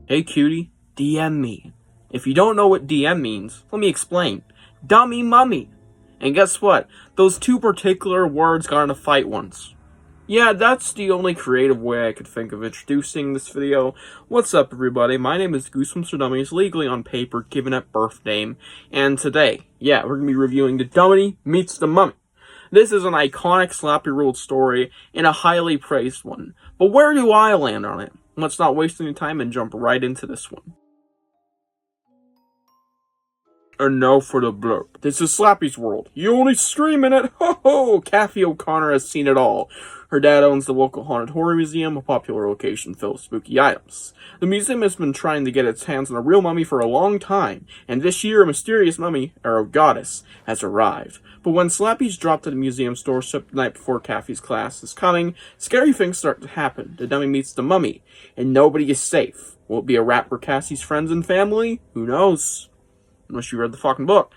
Hey cutie, DM me. If you don't know what DM means, let me explain. Dummy mummy. And guess what? Those two particular words got in a fight once. Yeah, that's the only creative way I could think of introducing this video. What's up, everybody? My name is Goosebumps for Dummies, legally on paper, given at birth name. And today, we're going to be reviewing The Dummy Meets the Mummy. This is an iconic slappy-ruled story, and a highly praised one. But where do I land on it? Let's not waste any time and jump right into this one. And now for the blurb. This is Slappy's world. You only scream in it! Ho ho! Kathy O'Connor has seen it all. Her dad owns the local haunted horror museum, a popular location filled with spooky items. The museum has been trying to get its hands on a real mummy for a long time, and this year a mysterious mummy, or goddess, has arrived. But when Slappy's dropped at the museum's doorstep the night before Kathy's class is coming, scary things start to happen. The dummy meets the mummy, and nobody is safe. Will it be a wrap for Cassie's friends and family? Who knows? Unless you read the fucking book.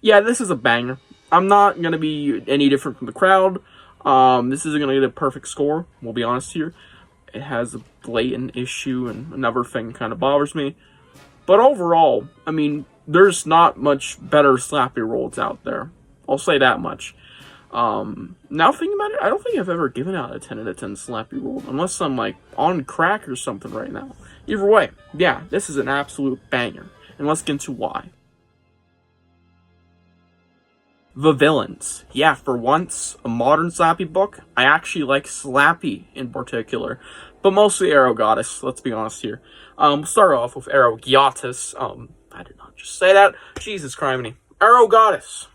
Yeah, this is a banger. I'm not gonna be any different from the crowd. This isn't gonna get a perfect score, we'll be honest here. It has a blatant issue, and another thing kind of bothers me. But overall, I mean, there's not much better slappy rolls out there. I'll say that much. Now thinking about it, I don't think I've ever given out a 10 out of 10 slappy roll, unless I'm like on crack or something right now. Either way, yeah, this is an absolute banger, and let's get into why. The villains. Yeah, for once, a modern Slappy book. I actually like Slappy in particular, but mostly Arrow Goddess, let's be honest here. We'll start off with Arrow Goddess. I did not just say that. Jesus criminy. Arrow Goddess.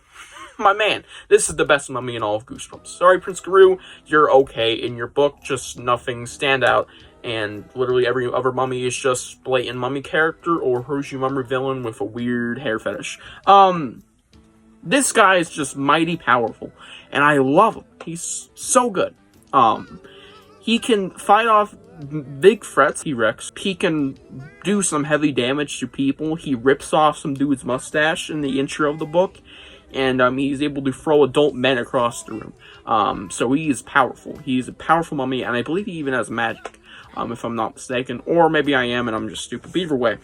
My man, this is the best mummy in all of Goosebumps. Sorry, Prince Guru, you're okay in your book, just nothing stand out. And literally every other mummy is just blatant mummy character or Hershey mummy villain with a weird hair fetish. This guy is just mighty powerful, and I love him. He's so good. He can fight off big threats, he wrecks. He can do some heavy damage to people. He rips off some dude's mustache in the intro of the book, and he's able to throw adult men across the room. So he is powerful. He's a powerful mummy, and I believe he even has magic. If I'm not mistaken, or maybe I am and I'm just stupid, but either way,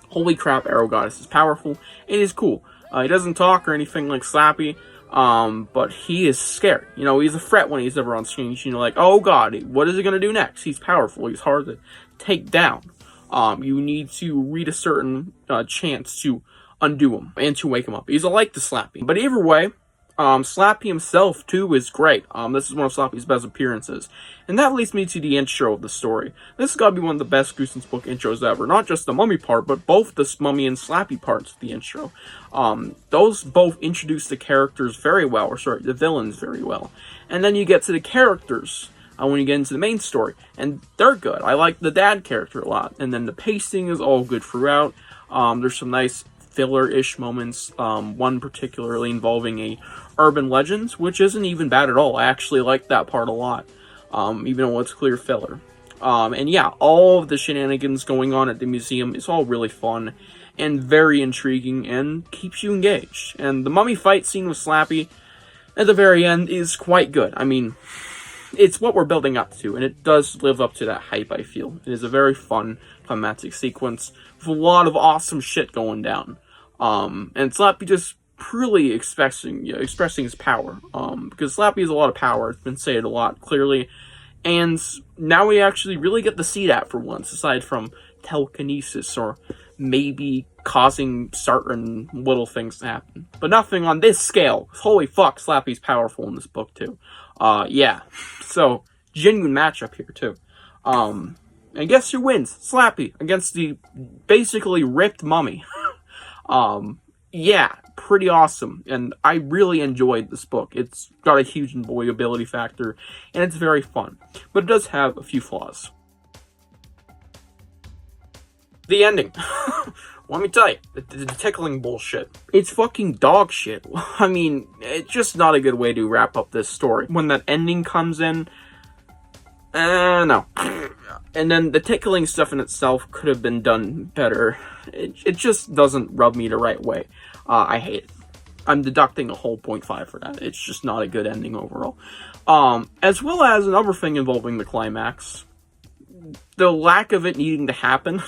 holy crap, Arrow Goddess is powerful, and he's cool. He doesn't talk or anything like Slappy, but he is scary. You know, he's a threat when he's ever on screen. You know, like, oh god, what is he gonna do next? He's powerful, he's hard to take down. You need to read a certain chance to undo him, and to wake him up. He's like the Slappy. But either way, Slappy himself, too, is great. This is one of Slappy's best appearances. And that leads me to the intro of the story. This has got to be one of the best Goosebumps book intros ever. Not just the mummy part, but both the mummy and Slappy parts of the intro. Those both introduce the characters very well, or sorry, the villains very well. And then you get to the characters when you get into the main story. And they're good. I like the dad character a lot. And then the pacing is all good throughout. There's some nice filler-ish moments, one particularly involving a urban legends, which isn't even bad at all. I actually like that part a lot, even though it's clear filler. And yeah, all of the shenanigans going on at the museum is all really fun and very intriguing and keeps you engaged. And the mummy fight scene with Slappy at the very end is quite good. I mean, it's what we're building up to, and it does live up to that hype, I feel. It is a very fun, climactic sequence with a lot of awesome shit going down. And Slappy just truly expressing his power. Because Slappy has a lot of power, it's been said a lot, clearly. And now we actually really get to see that for once, aside from telekinesis or maybe causing certain little things to happen. But nothing on this scale. Holy fuck, Slappy's powerful in this book, too. Yeah. So, genuine matchup here, too. And guess who wins? Slappy against the basically ripped mummy. Yeah, pretty awesome. And I really enjoyed this book. It's got a huge enjoyability factor, and it's very fun. But it does have a few flaws. The ending. Let me tell you, the tickling bullshit. It's fucking dog shit. I mean, it's just not a good way to wrap up this story. When that ending comes in, no. And then the tickling stuff in itself could have been done better. It just doesn't rub me the right way. I hate it. I'm deducting a whole 0.5 for that. It's just not a good ending overall. As well as another thing involving the climax. the lack of it needing to happen.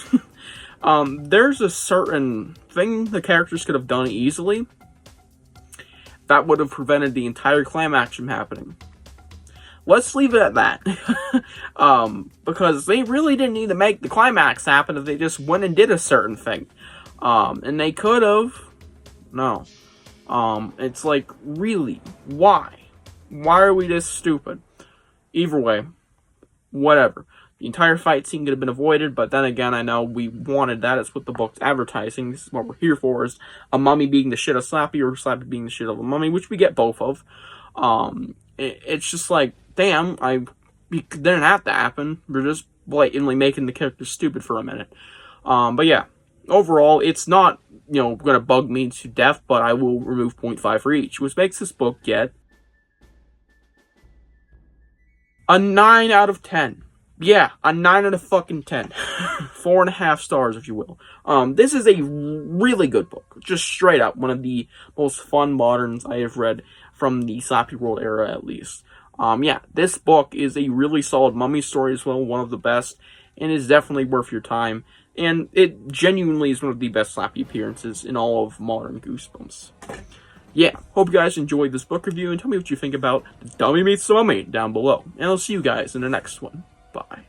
There's a certain thing the characters could have done easily that would have prevented the entire climax from happening. Let's leave it at that. Because they really didn't need to make the climax happen if they just went and did a certain thing. And they could have. No. It's like, really? Why? Why are we this stupid? Either way, whatever. The entire fight scene could have been avoided, but then again, I know we wanted that. It's what the book's advertising. This is what we're here for, is a mummy being the shit of Slappy, or Slappy being the shit of a mummy, which we get both of. It's just like, damn, it didn't have to happen. We're just blatantly making the characters stupid for a minute. But yeah, overall, it's not, going to bug me to death, but I will remove 0.5 for each, which makes this book get a 9 out of 10. Yeah, a 9 out of fucking 10. 4.5 stars, if you will. This is a really good book. Just straight up, one of the most fun moderns I have read from the Slappy World era, at least. Yeah, this book is a really solid mummy story as well, one of the best, and is definitely worth your time. And it genuinely is one of the best Slappy appearances in all of modern Goosebumps. Yeah, hope you guys enjoyed this book review, and tell me what you think about Dummy Meets the Mummy down below. And I'll see you guys in the next one. Bye.